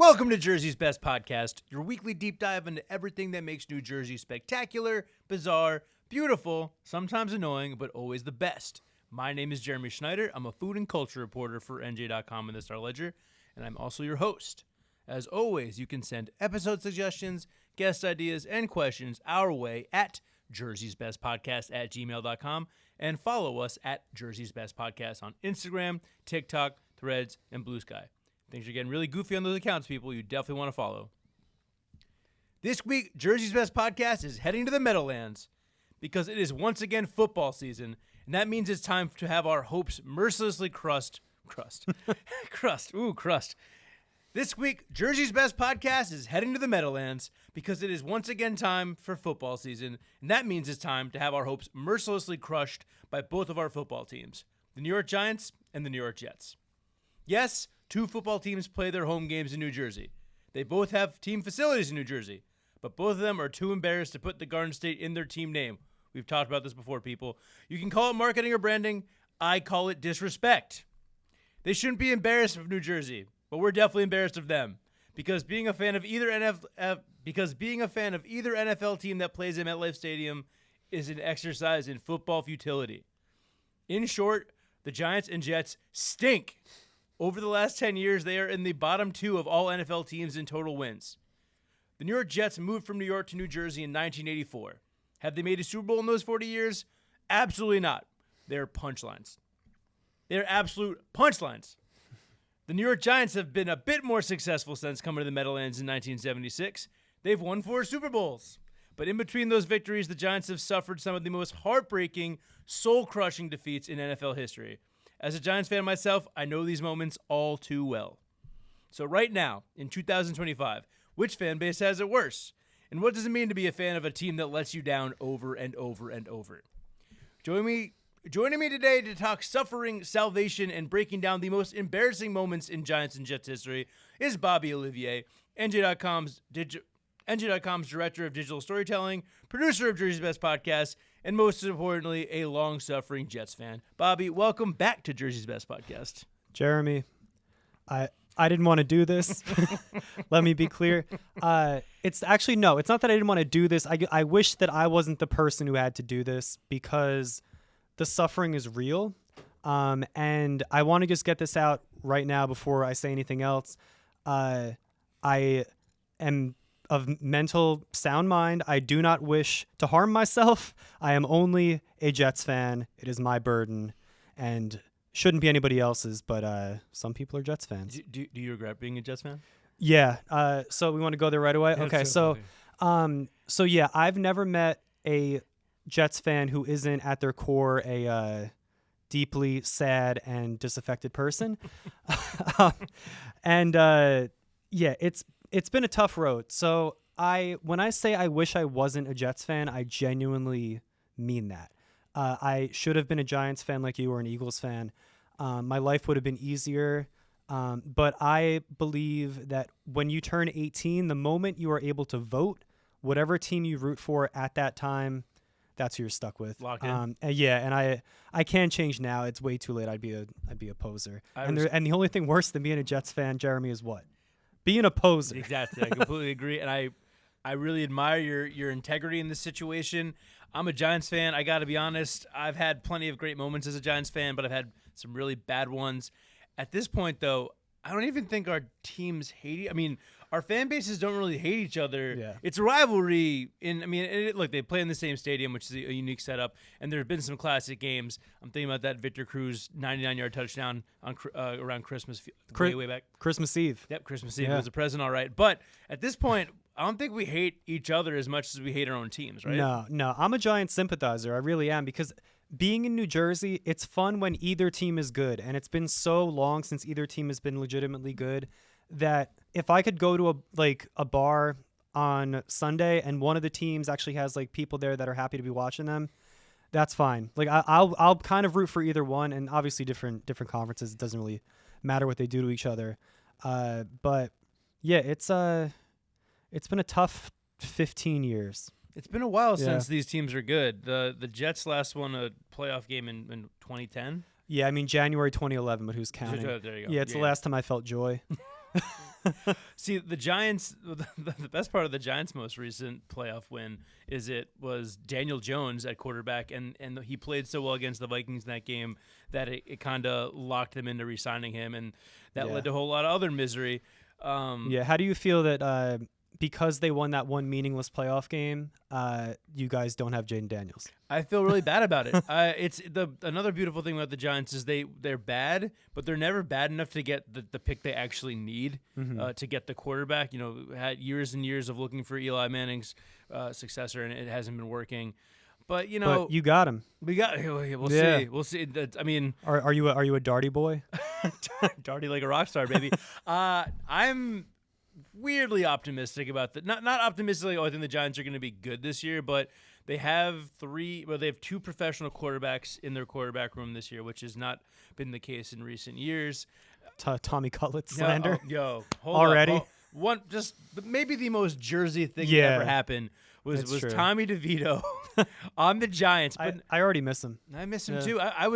Welcome to Jersey's Best Podcast, your weekly deep dive into everything that makes New Jersey spectacular, bizarre, beautiful, sometimes annoying, but always the best. My name is Jeremy Schneider. I'm a food and culture reporter for NJ.com and the Star Ledger, and I'm also your host. As always, you can send episode suggestions, guest ideas, and questions our way at jerseysbestpodcast@gmail.com and follow us at Jersey's Best Podcast on Instagram, TikTok, Threads, and Blue Sky. Things are getting really goofy on those accounts, people. You definitely want to follow. This week, Jersey's Best Podcast is heading to the Meadowlands because it is once again football season, and that means it's time to have our hopes mercilessly crushed. Crust. This week, Jersey's Best Podcast is heading to the Meadowlands because it is once again time for football season, and that means it's time to have our hopes mercilessly crushed by both of our football teams, the New York Giants and the New York Jets. Yes, two football teams play their home games in New Jersey. They both have team facilities in New Jersey, but both of them are too embarrassed to put the Garden State in their team name. We've talked about this before, people. You can call it marketing or branding. I call it disrespect. They shouldn't be embarrassed of New Jersey, but we're definitely embarrassed of them because being a fan of either NFL team that plays at MetLife Stadium is an exercise in football futility. In short, the Giants and Jets stink. Over the last 10 years, they are in the bottom two of all NFL teams in total wins. The New York Jets moved from New York to New Jersey in 1984. Have they made a Super Bowl in those 40 years? Absolutely not. They're punchlines. They're absolute punchlines. The New York Giants have been a bit more successful since coming to the Meadowlands in 1976. They've won 4 Super Bowls. But in between those victories, the Giants have suffered some of the most heartbreaking, soul-crushing defeats in NFL history. As a Giants fan myself, I know these moments all too well. So right now, in 2025, which fan base has it worse? And what does it mean to be a fan of a team that lets you down over and over and over? Joining me today to talk suffering, salvation, and breaking down the most embarrassing moments in Giants and Jets history is Bobby Olivier, NJ.com's Director of Digital Storytelling, producer of Jersey's Best Podcast, and most importantly, a long-suffering Jets fan. Bobby, welcome back to Jersey's Best Podcast. Jeremy, I didn't want to do this. Let me be clear. It's not that I didn't want to do this. I wish that I wasn't the person who had to do this because the suffering is real. And I want to just get this out right now before I say anything else. I am of mental sound mind. I do not wish to harm myself. I am only a Jets fan. It is my burden and shouldn't be anybody else's, but some people are Jets fans. Do you regret being a Jets fan? Yeah. So we want to go there right away? Okay. So yeah, I've never met a Jets fan who isn't at their core a deeply sad and disaffected person. Yeah, it's been a tough road. So when I say I wish I wasn't a Jets fan, I genuinely mean that. I should have been a Giants fan like you or an Eagles fan. My life would have been easier. But I believe that when you turn 18, the moment you are able to vote, whatever team you root for at that time, that's who you're stuck with. Locked in. And I can't change now. It's way too late. I'd be a poser. And the only thing worse than being a Jets fan, Jeremy, is what? Being a poser. Exactly. I completely agree. And I really admire your integrity in this situation. I'm a Giants fan. I got to be honest. I've had plenty of great moments as a Giants fan, but I've had some really bad ones. At this point, though, I don't even think our teams hate. I mean, our fan bases don't really hate each other. Yeah. It's a rivalry. Look, they play in the same stadium, which is a unique setup, and there have been some classic games. I'm thinking about that Victor Cruz 99-yard touchdown on around Christmas, way back. Christmas Eve. Yep, Christmas Eve. Yeah. It was a present, all right. But at this point, I don't think we hate each other as much as we hate our own teams, right? No. I'm a Giants sympathizer. I really am, because being in New Jersey, it's fun when either team is good, and it's been so long since either team has been legitimately good that if I could go to a bar on Sunday and one of the teams actually has like people there that are happy to be watching them, that's fine. Like I'll kind of root for either one, and obviously different conferences, it doesn't really matter what they do to each other. But yeah, it's been a tough 15 years. It's been a while since these teams are good. The Jets last won a playoff game in 2010. Yeah, I mean January 2011, but who's counting? There you go. Yeah, it's the last time I felt joy. See, the Giants, the best part of the Giants' most recent playoff win is it was Daniel Jones at quarterback, and he played so well against the Vikings in that game that it kind of locked them into re-signing him, and that led to a whole lot of other misery. How do you feel that because they won that one meaningless playoff game, you guys don't have Jaden Daniels? I feel really bad about it. It's another beautiful thing about the Giants is they're bad, but they're never bad enough to get the pick they actually need to get the quarterback. You know, had years and years of looking for Eli Manning's successor, and it hasn't been working. But you know, but you got him. We'll see. We'll see. I mean, are you a Darty boy? Darty like a rock star, baby. I'm weirdly optimistic about not optimistically. I think the Giants are going to be good this year, but they have two professional quarterbacks in their quarterback room this year, which has not been the case in recent years. Tommy Cutlett slander. Hold already. Up. One just maybe the most Jersey thing that ever happened was true. Tommy DeVito on the Giants. But I already miss him. I miss him too. I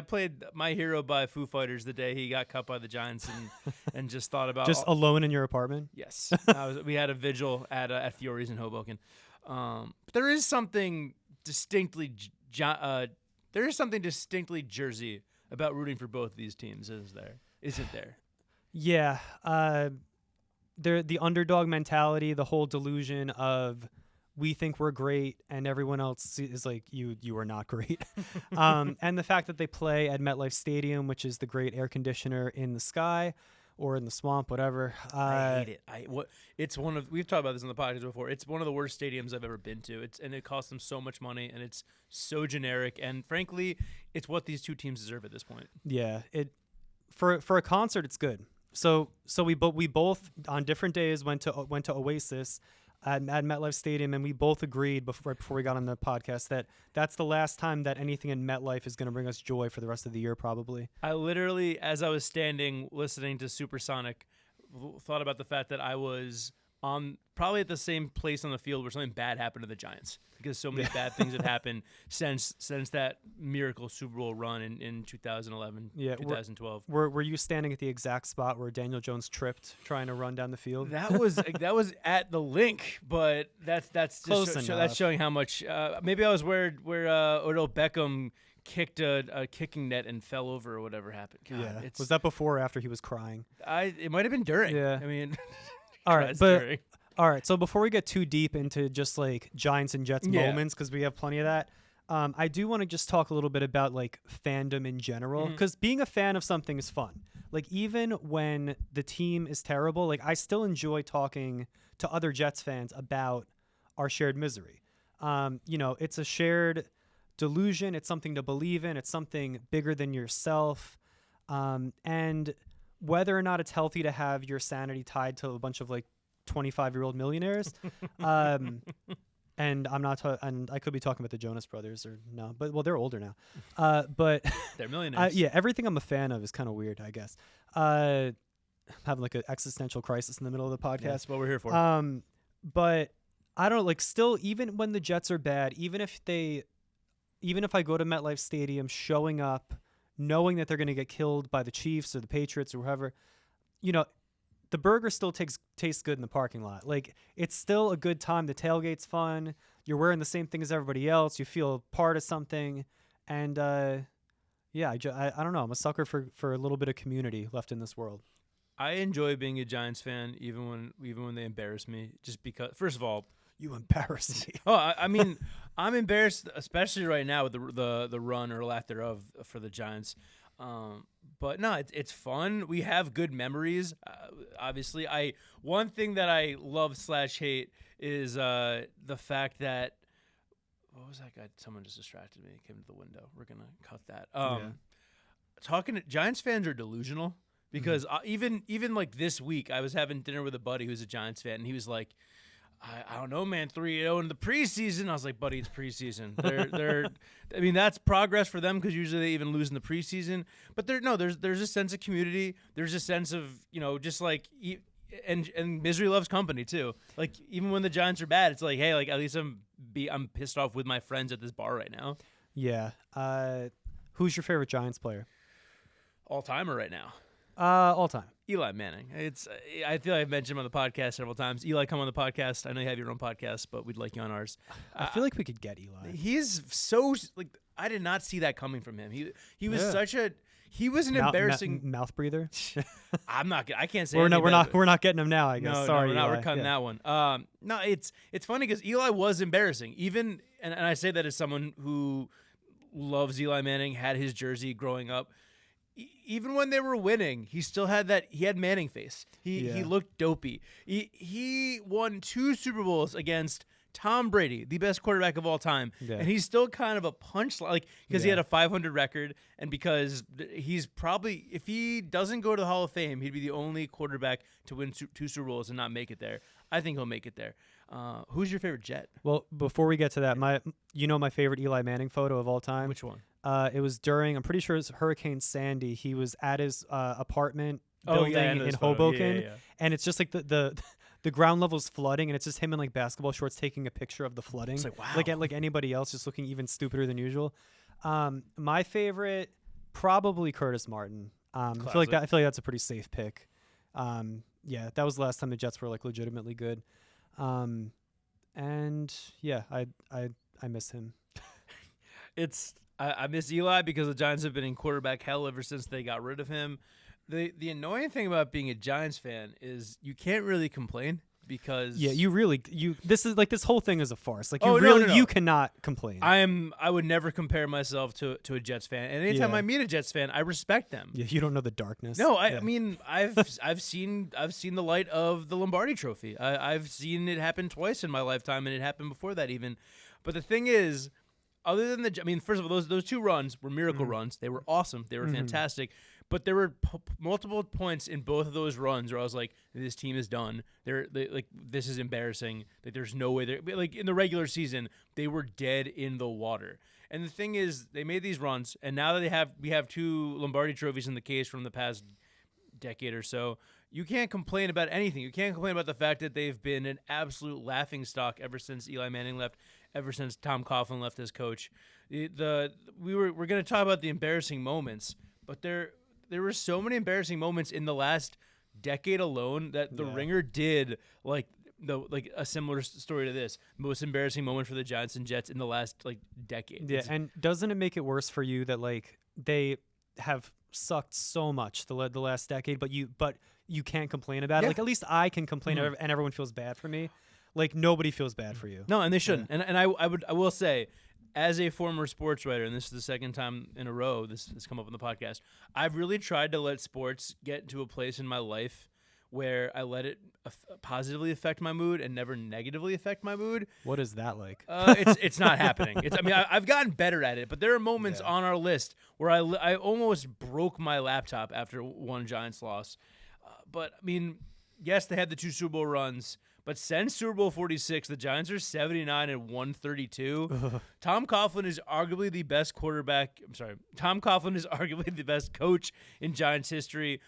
played My Hero by Foo Fighters the day he got cut by the Giants, and just thought about alone in your apartment. Yes, we had a vigil at Fiore's in Hoboken. But there is something distinctly Jersey about rooting for both of these teams, isn't there? Yeah. The underdog mentality, the whole delusion of we think we're great and everyone else is like, you are not great. And the fact that they play at MetLife Stadium, which is the great air conditioner in the sky or in the swamp, whatever. I hate it. We've talked about this on the podcast before. It's one of the worst stadiums I've ever been to. And it costs them so much money, and it's so generic. And frankly, it's what these two teams deserve at this point. Yeah. For a concert, it's good. So we both on different days went to Oasis at MetLife Stadium, and we both agreed right before we got on the podcast that that's the last time that anything in MetLife is going to bring us joy for the rest of the year, probably. I literally, as I was standing listening to Supersonic, thought about the fact that I was probably at the same place on the field where something bad happened to the Giants, because so many bad things had happened since that miracle Super Bowl run in 2011, 2012. Were you standing at the exact spot where Daniel Jones tripped trying to run down the field? That was at the link, but that's close just enough. That's showing how much. Maybe I was where Odell Beckham kicked a kicking net and fell over, or whatever happened. God, was that before or after he was crying? It might have been during. Yeah. I mean. All right. So before we get too deep into just like Giants and Jets moments, because we have plenty of that, I do want to just talk a little bit about like fandom in general, because being a fan of something is fun. Like even when the team is terrible, like I still enjoy talking to other Jets fans about our shared misery. It's a shared delusion. It's something to believe in. It's something bigger than yourself. And whether or not it's healthy to have your sanity tied to a bunch of like 25-year-old millionaires, and I'm not, and I could be talking about the Jonas Brothers or no, but they're older now. But they're millionaires. Everything I'm a fan of is kind of weird, I guess. Having like an existential crisis in the middle of the podcast. Yeah, that's what we're here for. But I don't know, like still, even when the Jets are bad, even if I go to MetLife Stadium, showing up, knowing that they're going to get killed by the Chiefs or the Patriots or whoever, the burger still tastes good in the parking lot. Like, it's still a good time. The tailgate's fun. You're wearing the same thing as everybody else. You feel part of something. And, I don't know. I'm a sucker for a little bit of community left in this world. I enjoy being a Giants fan, even when they embarrass me, just because, first of all, you embarrass me. I mean, I'm embarrassed, especially right now with the run or lack thereof for the Giants. But no, it's fun. We have good memories. Obviously, one thing that I love / hate is the fact that what was that guy? Someone just distracted me. Came to the window. We're gonna cut that. Talking to Giants fans are delusional because even like this week, I was having dinner with a buddy who's a Giants fan, and he was like, I don't know, man. 3-0 in the preseason. I was like, buddy, it's preseason. They're. I mean, that's progress for them because usually they even lose in the preseason. But there's a sense of community. There's a sense of just like and misery loves company too. Like even when the Giants are bad, it's like, hey, like at least I'm pissed off with my friends at this bar right now. Yeah. Who's your favorite Giants player? All timer right now. All time. Eli Manning. I feel like I've mentioned him on the podcast several times. Eli, come on the podcast. I know you have your own podcast, but we'd like you on ours. I feel like we could get Eli. He's so like I did not see that coming from him. He was he was an embarrassing mouth breather. I can't say we're not getting him now. I guess. No, Sorry, no, Eli. we're cutting that one. No, it's funny because Eli was embarrassing. Even and I say that as someone who loves Eli Manning, had his jersey growing up. Even when they were winning, he still had he had Manning face. He looked dopey. He won 2 Super Bowls against Tom Brady, the best quarterback of all time, and he's still kind of a punchline, like because he had a 500 record, and because he's probably, if he doesn't go to the Hall of Fame, he'd be the only quarterback to win 2 Super Bowls and not make it there. I think he'll make it there. Who's your favorite Jet? Well, before we get to that, my favorite Eli Manning photo of all time. Which one? It was during, I'm pretty sure it was Hurricane Sandy. He was at his apartment building in Hoboken, and it's just like the ground level's flooding, and it's just him in like basketball shorts taking a picture of the flooding. It's like, wow. Like anybody else, just looking even stupider than usual. My favorite, probably Curtis Martin. I feel like that's a pretty safe pick. Yeah, that was the last time the Jets were like legitimately good. And yeah, I miss him. I miss Eli because the Giants have been in quarterback hell ever since they got rid of him. The annoying thing about being a Giants fan is you can't really complain because this whole thing is a farce. Like you cannot complain. I would never compare myself to a Jets fan. And anytime I meet a Jets fan, I respect them. Yeah, you don't know the darkness. No, I mean I've seen the light of the Lombardi Trophy. I've seen it happen twice in my lifetime, and it happened before that even. But the thing is, other than first of all, those 2 runs were miracle runs. They were awesome. They were fantastic. But there were multiple points in both of those runs where I was like, "This team is done. This is embarrassing. Like, there's no way they're like in the regular season they were dead in the water." And the thing is, they made these runs, and now that we have 2 Lombardi trophies in the case from the past decade or so. You can't complain about anything. You can't complain about the fact that they've been an absolute laughingstock ever since Eli Manning left, ever since Tom Coughlin left as coach. We're going to talk about the embarrassing moments, but there were so many embarrassing moments in the last decade alone that the Ringer did like a similar story to this. Most embarrassing moment for the Giants and Jets in the last decade. Yeah, and doesn't it make it worse for you that they have sucked so much the last decade, but you can't complain about it? Like, at least I can complain and everyone feels bad for me. Like, nobody feels bad for you. No, and they shouldn't. Yeah. And I will say, as a former sports writer, and this is the second time in a row this has come up on the podcast, I've really tried to let sports get to a place in my life where I let it positively affect my mood and never negatively affect my mood. What is that like? It's not happening. I've gotten better at it, but there are moments on our list where I almost broke my laptop after one Giants loss. But I mean, yes, they had the 2 Super Bowl runs, but since Super Bowl 46, the Giants are 79-132. Tom Coughlin is arguably the best quarterback. I'm sorry, Tom Coughlin is arguably the best coach in Giants history.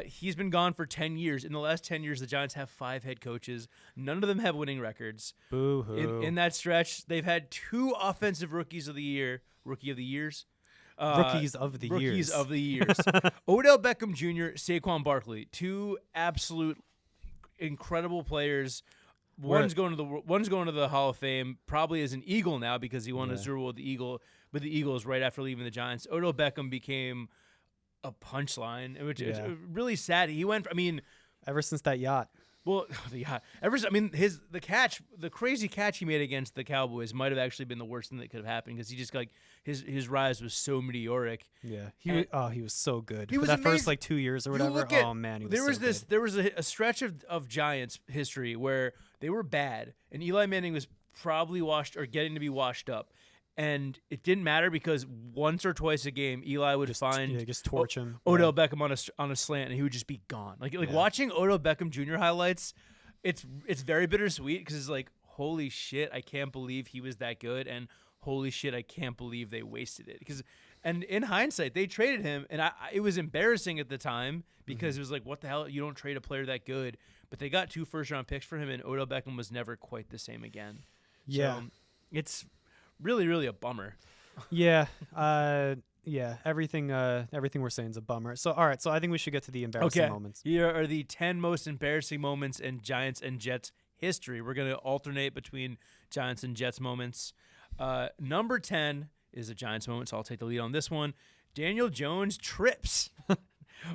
He's been gone for 10 years. In the last 10 years, the Giants have 5 head coaches. None of them have winning records. Boo-hoo. In that stretch, they've had 2 offensive rookies of the year. Rookies of the years. Odell Beckham Jr., Saquon Barkley. 2 absolute incredible players. One's going to the Hall of Fame, probably as an Eagle now because he won a Super Bowl with the Eagles right after leaving the Giants. Odell Beckham became a punchline, which is really sad. He went. Ever since that yacht. Well, the yacht. The crazy catch he made against the Cowboys might have actually been the worst thing that could have happened because he just his rise was so meteoric. Yeah, he was so good. He was that amazing. First 2 years or whatever. Oh man, he was good. There was a stretch of Giants history where they were bad, and Eli Manning was probably washed or getting to be washed up. And it didn't matter because once or twice a game, Eli would just torch him. Odell Beckham on a slant, and he would just be gone. Watching Odell Beckham Jr. highlights, it's very bittersweet because it's like, holy shit, I can't believe he was that good, and holy shit, I can't believe they wasted it. And in hindsight, they traded him, and it was embarrassing at the time because it was like, what the hell? You don't trade a player that good. But they got 2 first-round picks for him, and Odell Beckham was never quite the same again. Yeah. So it's really, really a bummer. Yeah. Yeah, everything we're saying is a bummer. So all right, so I think we should get to the embarrassing moments. Here are the 10 most embarrassing moments in Giants and Jets history. We're going to alternate between Giants and Jets moments. Number 10 is a Giants moment, so I'll take the lead on this one. Daniel Jones trips.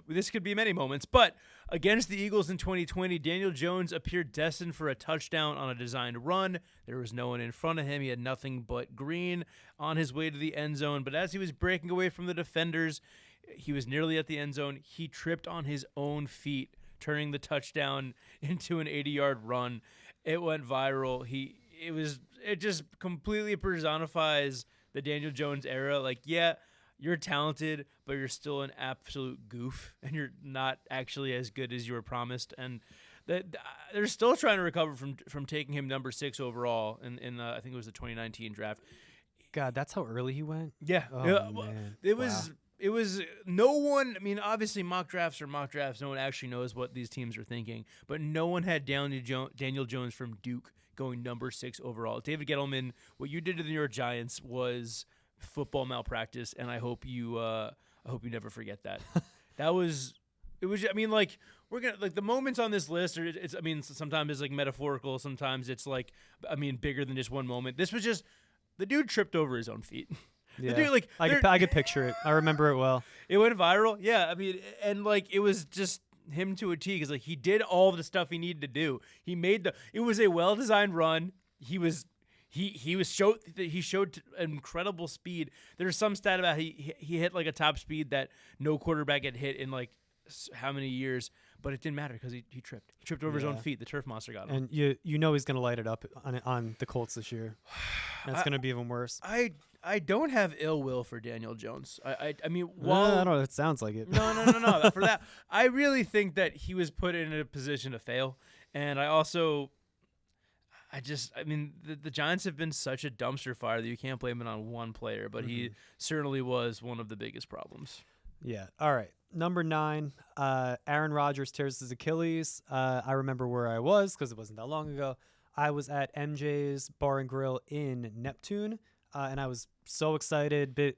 This could be many moments, but against the Eagles in 2020, Daniel Jones appeared destined for a touchdown on a designed run. There was no one in front of him. He had nothing but green on his way to the end zone, but as he was breaking away from the defenders, he was nearly at the end zone. He tripped on his own feet, turning the touchdown into an 80-yard run. It went viral. It just completely personifies the Daniel Jones era. Like, yeah, you're talented, but you're still an absolute goof, and you're not actually as good as you were promised. And they're still trying to recover from taking him number 6 overall in I think it was the 2019 draft. God, that's how early he went? Yeah. Oh, man. It was no one. I mean, obviously mock drafts are mock drafts. No one actually knows what these teams are thinking, but no one had Daniel Jones from Duke going number 6 overall. David Gettleman, what you did to the New York Giants was football malpractice, and I hope you never forget that. It was. I mean, like, we're gonna, like, the moments on this list are. I mean, sometimes it's like metaphorical. Sometimes it's like, I mean, bigger than just one moment. This was just the dude tripped over his own feet. Yeah, the dude, like, I could picture it. I remember it well. It went viral. Yeah, I mean, and like it was just him to a T, because like he did all the stuff he needed to do. He made it was a well-designed run. He showed incredible speed. There's some stat about he hit like a top speed that no quarterback had hit in like how many years, but it didn't matter because he tripped. He tripped over his own feet. The turf monster got him. And you know he's gonna light it up on the Colts this year. And it's gonna be even worse. I don't have ill will for Daniel Jones. I mean, I don't know. It sounds like it. No. For that, I really think that he was put in a position to fail, and I mean, the Giants have been such a dumpster fire that you can't blame it on one player, but he certainly was one of the biggest problems. Yeah. All right. Number 9, Aaron Rodgers tears his Achilles. I remember where I was because it wasn't that long ago. I was at MJ's Bar and Grill in Neptune, and I was so excited. The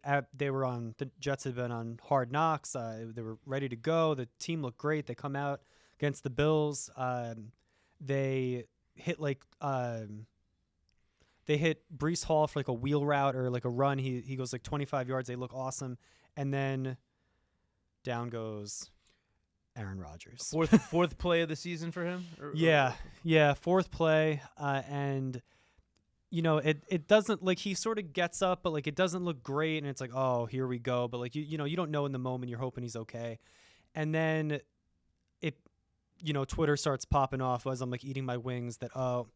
Jets had been on Hard Knocks. They were ready to go. The team looked great. They come out against the Bills. They hit Breece Hall for like a wheel route or like a run. He goes like 25 yards. They look awesome. And then down goes Aaron Rodgers. Fourth play of the season for him? Yeah, fourth play. And, you know, it doesn't, like, he sort of gets up, but, like, it doesn't look great. And it's like, oh, here we go. But, like, you know, you don't know in the moment. You're hoping he's okay. And then Twitter starts popping off as I'm, like, eating my wings that, oh,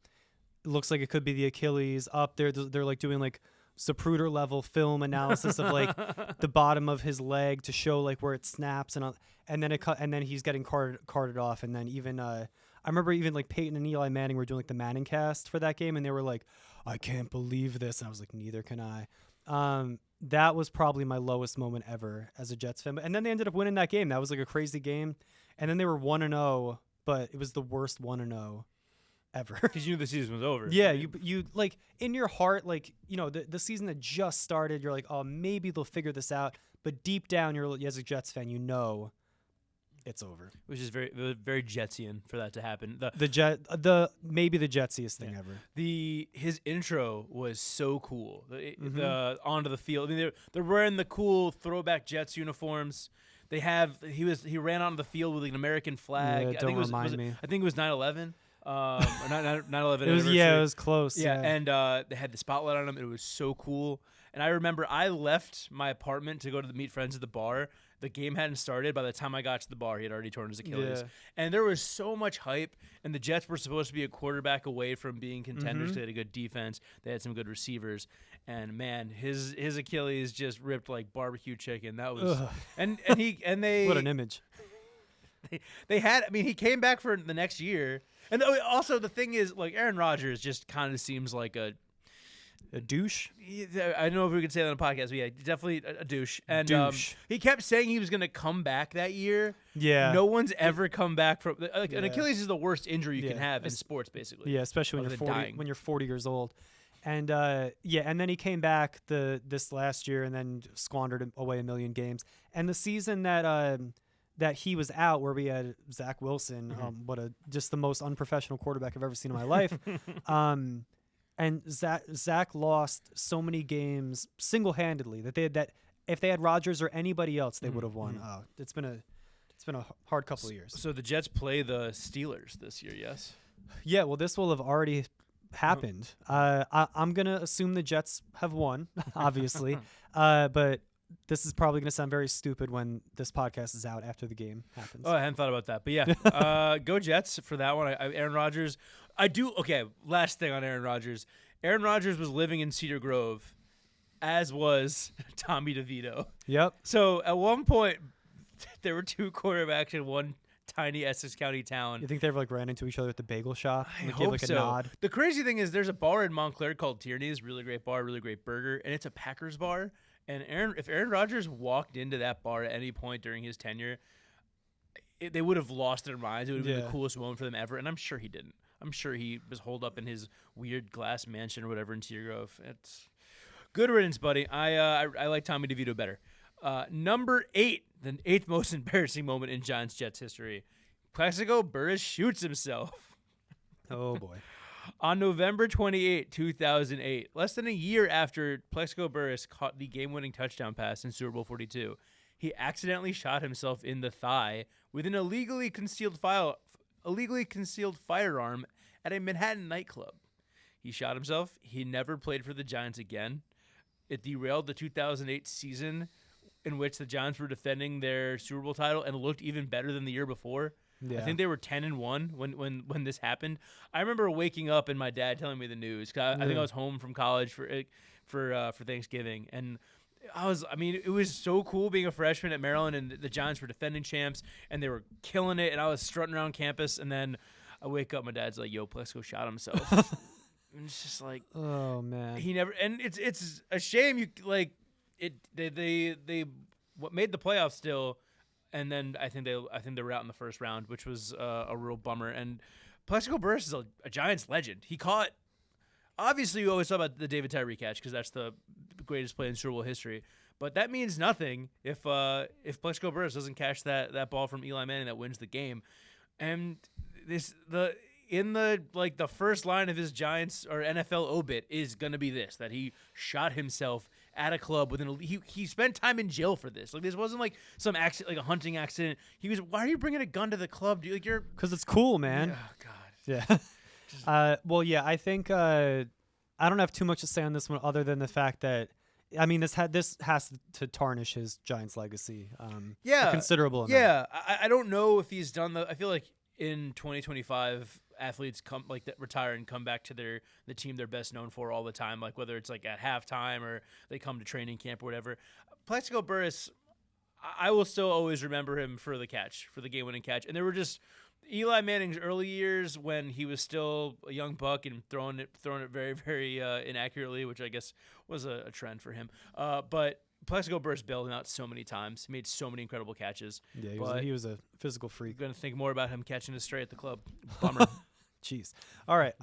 it looks like it could be the Achilles. Up there, they're like, doing, like, Zapruder level film analysis of like the bottom of his leg to show like where it snaps and then he's getting carted off. And then even I remember even like Peyton and Eli Manning were doing like the Manning cast for that game, and they were like, I can't believe this. And I was like, neither can I. That was probably my lowest moment ever as a Jets fan. And then they ended up winning that game. That was like a crazy game. And then they were 1-0, but it was the worst 1-0 ever. Because you knew the season was over. Yeah, you like in your heart, like, you know, the season that just started, you're like, oh, maybe they'll figure this out. But deep down, you're, as a Jets fan, you know it's over. Which is very, very Jetsian for that to happen. Maybe the Jetsiest thing ever. His intro was so cool. The onto the field. I mean, they're wearing the cool throwback Jets uniforms. He ran onto the field with an American flag. Yeah, don't remind me. I think it was 9/11. Or 9/11. It was close. Yeah, and they had the spotlight on him. It was so cool. And I remember I left my apartment to go to meet friends at the bar. The game hadn't started. By the time I got to the bar, he had already torn his Achilles. Yeah. And there was so much hype. And the Jets were supposed to be a quarterback away from being contenders. They had a good defense. They had some good receivers. And man, his Achilles just ripped like barbecue chicken. That was and they what an image. He came back for the next year. And also the thing is, like, Aaron Rodgers just kind of seems like a douche. I don't know if we can say that on the podcast, but yeah, definitely a douche. And he kept saying he was going to come back that year. Yeah. No one's ever come back from an Achilles is the worst injury you can have in sports, basically. Yeah, especially when you're 40 years old. And and then he came back this last year and then squandered away a million games. And the season that he was out, where we had Zach Wilson, just the most unprofessional quarterback I've ever seen in my life. And Zach lost so many games single-handedly that if they had Rodgers or anybody else, they would have won. Oh, it's been a hard couple of years. So the Jets play the Steelers this year, yes? Yeah, well, this will have already happened. I'm gonna assume the Jets have won, obviously, but this is probably gonna sound very stupid when this podcast is out after the game happens. Oh, I hadn't thought about that, but yeah, go Jets for that one. Aaron Rodgers. Last thing on Aaron Rodgers. Aaron Rodgers was living in Cedar Grove, as was Tommy DeVito. Yep. So at one point, there were two quarterbacks in one tiny Essex County town. You think they ever ran into each other at the bagel shop? I Gave hope a so. nod. The crazy thing is, there's a bar in Montclair called Tierney's. Really great bar, really great burger, and it's a Packers bar. And if Aaron Rodgers walked into that bar at any point during his tenure, they would have lost their minds. It would have been the coolest moment for them ever, and I'm sure he didn't. I'm sure he was holed up in his weird glass mansion or whatever in Cedar Grove. It's good riddance, buddy. I like Tommy DeVito better. Number 8, the 8th most embarrassing moment in Giants-Jets history. Plaxico Burress shoots himself. Oh, boy. On November 28, 2008, less than a year after Plaxico Burress caught the game-winning touchdown pass in Super Bowl 42, he accidentally shot himself in the thigh with an illegally concealed firearm at a Manhattan nightclub. He shot himself. He never played for the Giants again. It derailed the 2008 season, in which the Giants were defending their Super Bowl title and looked even better than the year before. Yeah. I think they were 10-1 when this happened. I remember waking up and my dad telling me the news. I think I was home from college for Thanksgiving, and it was so cool being a freshman at Maryland, and the Giants were defending champs, and they were killing it, and I was strutting around campus, and then I wake up, my dad's like, "Yo, Plesko shot himself." And it's just like, oh man, he never. And it's a shame. You like it. They what made the playoffs still. And then I think they were out in the first round, which was a real bummer. And Plaxico Burress is a Giants legend. He caught. Obviously, you always talk about the David Tyree catch because that's the greatest play in Super Bowl history. But that means nothing if Plaxico Burress doesn't catch that ball from Eli Manning that wins the game. And the first line of his Giants or NFL obit is gonna be this: that he shot himself at a club with he spent time in jail for this. Like, this wasn't like some accident, like a hunting accident. He was, why are you bringing a gun to the club, dude? Like, you're, because it's cool, man. Oh God. Yeah. Well, yeah. I think I don't have too much to say on this one, other than the fact that this has to tarnish his Giants legacy. A considerable amount. Yeah. I don't know if he's done I feel like in 2025. Athletes retire and come back to the team they're best known for all the time, like whether it's like at halftime or they come to training camp or whatever. Plaxico Burress, I will still always remember him for the game-winning catch. And there were just Eli Manning's early years when he was still a young buck and throwing it very, very inaccurately, which I guess was a trend for him. But Plaxico Burress bailed him out so many times. He made so many incredible catches. Yeah, he was a physical freak. I'm going to think more about him catching a stray at the club. Bummer. Jeez. All right.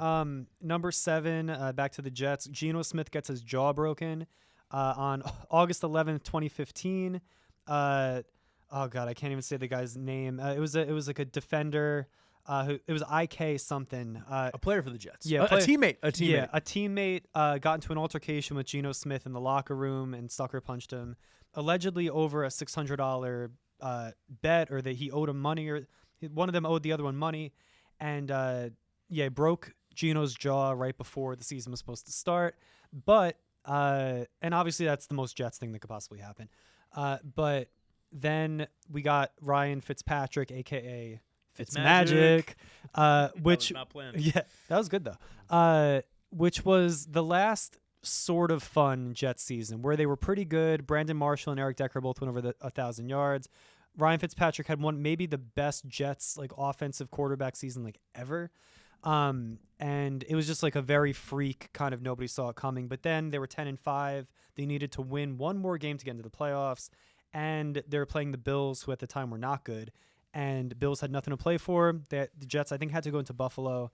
Number 7, back to the Jets. Geno Smith gets his jaw broken on August 11th, 2015. Oh God, I can't even say the guy's name. It was like a defender. It was IK something. A player for the Jets. Yeah, a teammate. Yeah, a teammate got into an altercation with Geno Smith in the locker room and sucker punched him, allegedly over a $600 bet, or that he owed him money, or one of them owed the other one money, and broke Geno's jaw right before the season was supposed to start. But and obviously that's the most Jets thing that could possibly happen. But then we got Ryan Fitzpatrick, aka Fitzmagic, which that was not planned. Yeah, that was good though. Which was the last sort of fun Jets season where they were pretty good. Brandon Marshall and Eric Decker both went over 1,000 yards. Ryan Fitzpatrick had maybe the best Jets offensive quarterback season ever. And it was just a very freak kind of, nobody saw it coming. But then they were 10-5. They needed to win one more game to get into the playoffs, and they were playing the Bills, who at the time were not good. And the Bills had nothing to play for. The Jets, I think, had to go into Buffalo,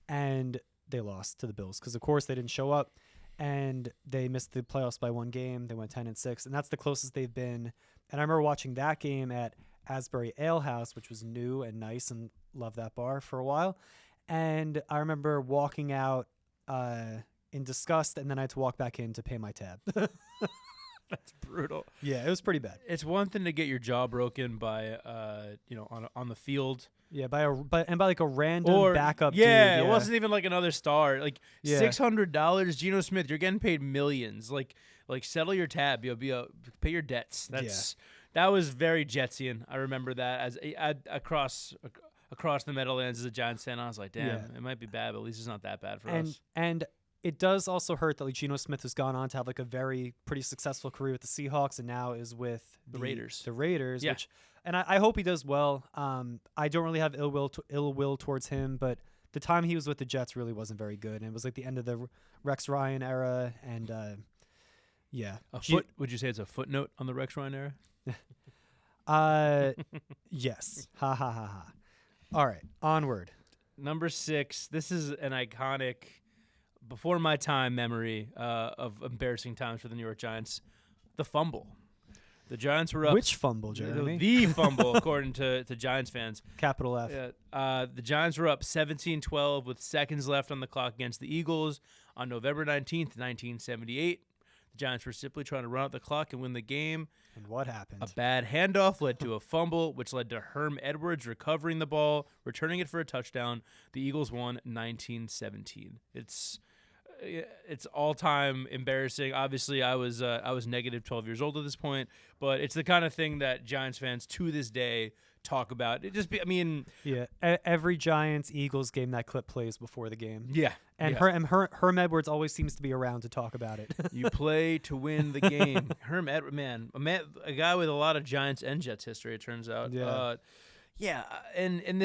and they lost to the Bills because, of course, they didn't show up. and they missed the playoffs by one game. They went 10-6, and that's the closest they've been. And I remember watching that game at Asbury Ale House, which was new and nice, and loved that bar for a while. And I remember walking out in disgust, and then I had to walk back in to pay my tab. That's brutal. Yeah, it was pretty bad. It's one thing to get your jaw broken by, on the field. Yeah, by like a random backup dude. Yeah, it wasn't even like another star. Like Yeah. $600, Geno Smith, you're getting paid millions. Like settle your tab. You'll pay your debts. That was very Jetsian. I remember that as across the Meadowlands as a Giants fan. I was like, damn, it might be bad, but at least it's not that bad for us. And it does also hurt that like Geno Smith has gone on to have like a pretty successful career with the Seahawks, and now is with the Raiders. The Raiders, yeah. Which, and I hope he does well. I don't really have ill will towards him, but the time he was with the Jets really wasn't very good, and it was like the end of the Rex Ryan era, and yeah. Would you say it's a footnote on the Rex Ryan era? Yes. Ha ha ha ha. All right, onward. Number 6. This is an iconic, before my time memory of embarrassing times for the New York Giants. The fumble. The Giants were up. Which fumble, Jeremy? The fumble, according to Giants fans. Capital F. The Giants were up 17-12 with seconds left on the clock against the Eagles on November 19th, 1978. The Giants were simply trying to run out the clock and win the game. And what happened? A bad handoff led to a fumble, which led to Herm Edwards recovering the ball, returning it for a touchdown. The Eagles won 19-17. It's all-time embarrassing. Obviously, I was negative 12 years old at this point, but it's the kind of thing that Giants fans to this day talk about. Every Giants-Eagles game that clip plays before the game. Yeah. And Herm Edwards always seems to be around to talk about it. You play to win the game. Herm Edwards, a guy with a lot of Giants and Jets history, it turns out. Yeah. And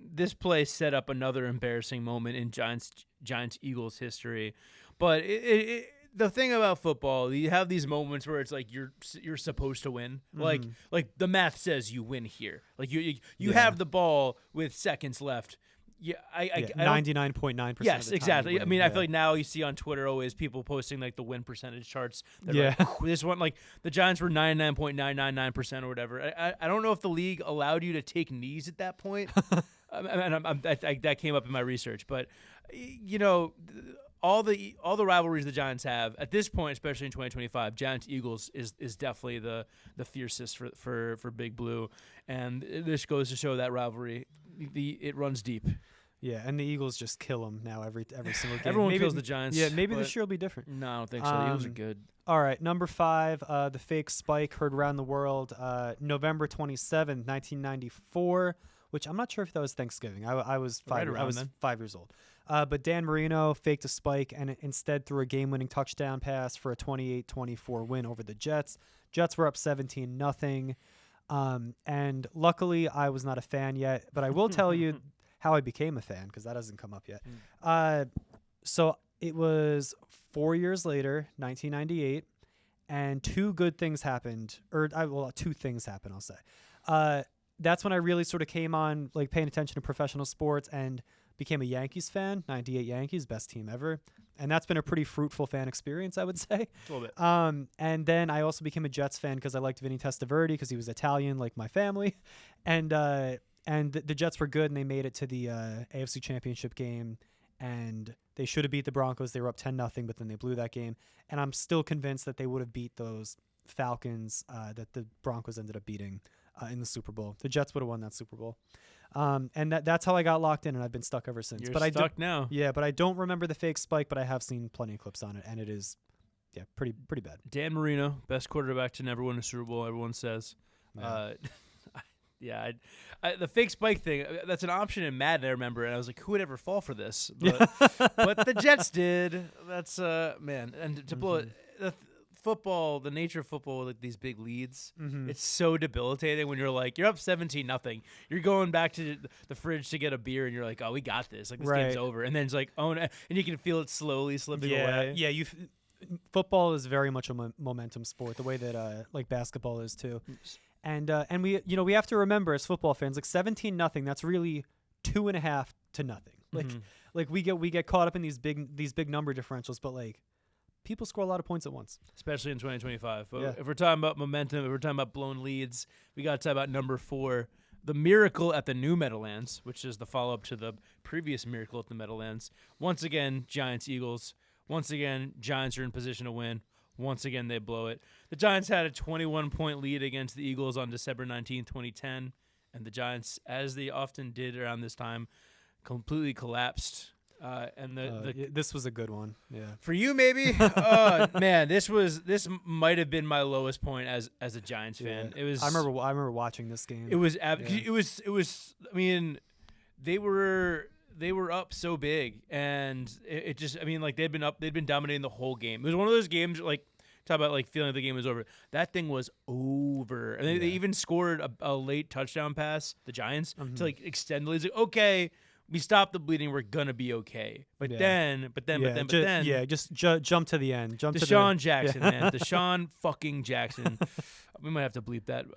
this play set up another embarrassing moment in Giants-Eagles history. But the thing about football, you have these moments where it's like you're supposed to win. Mm-hmm. Like the math says you win here. Like you have the ball with seconds left. Yeah, 99.9%. Yes, exactly. I mean, I feel yeah. like now you see on Twitter always people posting like the win percentage charts. Yeah. Like, this one, like the Giants were 99.999% or whatever. I don't know if the league allowed you to take knees at that point. That came up in my research, but all the rivalries the Giants have at this point, especially in 2025, Giants Eagles is definitely the fiercest for Big Blue, and this goes to show that rivalry. It runs deep. Yeah, and the Eagles just kill them now every single game. Everyone kills the Giants. Yeah, maybe this year will be different. No, I don't think so. The Eagles are good. All right, number 5, the fake spike heard around the world, November 27th, 1994, which I'm not sure if that was Thanksgiving. I was 5 years old. But Dan Marino faked a spike and instead threw a game-winning touchdown pass for a 28-24 win over the Jets. Jets were up 17-0. And luckily, I was not a fan yet, but I will tell you how I became a fan because that hasn't come up yet. So it was 4 years later, 1998, and two things happened, I'll say. That's when I really sort of came on, like, paying attention to professional sports and became a Yankees fan. 98 Yankees, best team ever. And that's been a pretty fruitful fan experience, I would say. A little bit. And then I also became a Jets fan because I liked Vinny Testaverde because he was Italian, like my family. And the Jets were good, and they made it to the AFC Championship game. And they should have beat the Broncos. They were up 10-0, but then they blew that game. And I'm still convinced that they would have beat those Falcons that the Broncos ended up beating in the Super Bowl. The Jets would have won that Super Bowl. And that's how I got locked in, and I've been stuck ever since. You're stuck now. Yeah, but I don't remember the fake spike, but I have seen plenty of clips on it, and it is, pretty bad. Dan Marino, best quarterback to never win a Super Bowl, everyone says. Yeah. The fake spike thing, that's an option in Madden, I remember, and I was like, who would ever fall for this? But, but the Jets did. That's, man, and to blow it, football, the nature of football with like these big leads, it's so debilitating when you're like, you're up 17-0. You're going back to the fridge to get a beer, and you're like, oh, we got this. Like, this game's over. And then it's like, oh, and you can feel it slowly slipping away. Yeah, football is very much a momentum sport, the way that like basketball is too. And we have to remember as football fans, like 17-0, that's really 2.5 to nothing. Like we get caught up in these big number differentials, but like people score a lot of points at once, especially in 2025. But Yeah. if we're talking about momentum, if we're talking about blown leads, we got to talk about number 4, the miracle at the new Meadowlands, which is the follow-up to the previous miracle at the Meadowlands. Once again, Giants Eagles. Once again, Giants are in position to win. Once again, they blow it. The Giants had a 21-point lead against the Eagles on December 19, 2010, and the Giants, as they often did around this time, completely collapsed. This was a good one. Yeah. For you, maybe. Oh man, this might have been my lowest point as a Giants fan. Yeah. It was. I remember watching this game. It was. It was. I mean, they were up so big, and it just. I mean, like they'd been dominating the whole game. It was one of those games like. Talk about like feeling like the game was over. That thing was over, and they even scored a late touchdown pass. The Giants to like extend the lead. Like, okay. We stopped the bleeding. We're gonna be okay. But then, just jump to the end. Jump Deshaun to Jackson, man. Deshaun fucking Jackson. We might have to bleep that.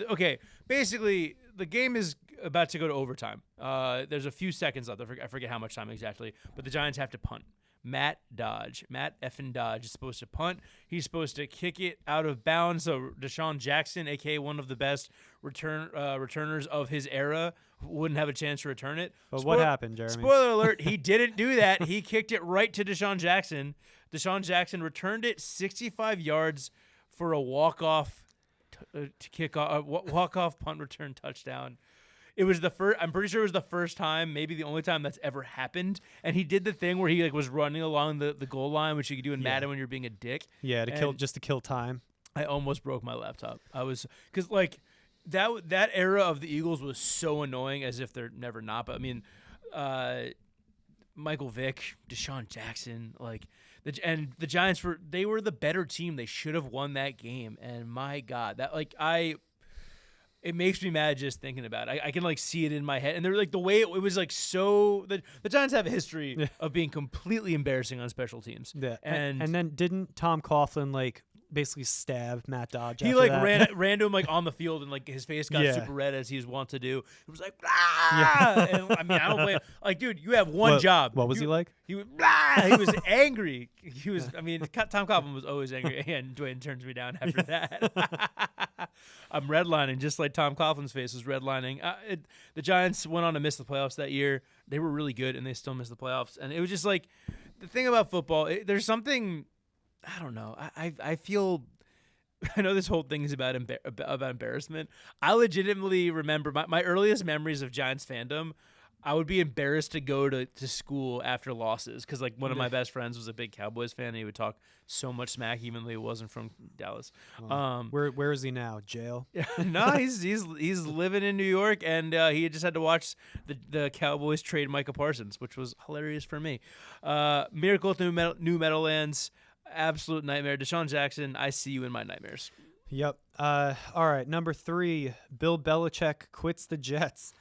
Okay. Basically, the game is about to go to overtime. There's a few seconds left. I forget how much time exactly. But the Giants have to punt. Matt effing Dodge is supposed to punt. He's supposed to kick it out of bounds. So Deshaun Jackson, aka one of the best returners of his era, wouldn't have a chance to return it. But what happened, Jeremy? Spoiler alert, he didn't do that. He kicked it right to Deshaun Jackson. Deshaun Jackson returned it 65 yards for a walk-off punt return touchdown. It was the first. I'm pretty sure it was the first time, maybe the only time that's ever happened. And he did the thing where he like was running along the goal line, which you could do in Madden when you're being a dick. Yeah, to kill time. I almost broke my laptop. Because like that era of the Eagles was so annoying, as if they're never not. But I mean, Michael Vick, Deshaun Jackson, the Giants were the better team. They should have won that game. And my God, it makes me mad just thinking about it. I can like see it in my head, and they're like the way it was like so. The Giants have a history of being completely embarrassing on special teams. Yeah, and then didn't Tom Coughlin like basically stab Matt Dodge? He like ran to him like on the field, and like his face got super red as he was wont to do. It was like, ah! And I mean, I don't blame. Like, dude, you have one job. What was he like? He was he was angry. He was. I mean, Tom Coughlin was always angry, and Dwayne turns me down after that. I'm redlining, just like Tom Coughlin's face was redlining. The Giants went on to miss the playoffs that year. They were really good, and they still missed the playoffs. And it was just like the thing about football. There's something. I don't know. I feel. I know this whole thing is about embarrassment. I legitimately remember my earliest memories of Giants fandom. I would be embarrassed to go to school after losses because like one of my best friends was a big Cowboys fan and he would talk so much smack even though he wasn't from Dallas. Where is he now? Jail? No, he's living in New York and he just had to watch the Cowboys trade Micah Parsons, which was hilarious for me. Miracle at New Meadowlands, absolute nightmare. Deshaun Jackson, I see you in my nightmares. Yep. All right. Number 3, Bill Belichick quits the Jets.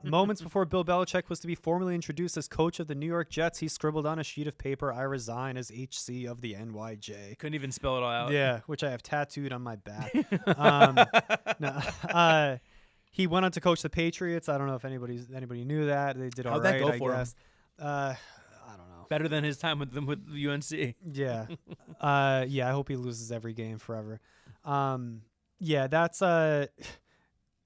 Moments before Bill Belichick was to be formally introduced as coach of the New York Jets, he scribbled on a sheet of paper, "I resign as HC of the NYJ." Couldn't even spell it all out. Yeah, which I have tattooed on my back. He went on to coach the Patriots. I don't know if anybody knew that. They did all How'd right, that go for him? I don't know. Better than his time with UNC. Yeah. I hope he loses every game forever. That's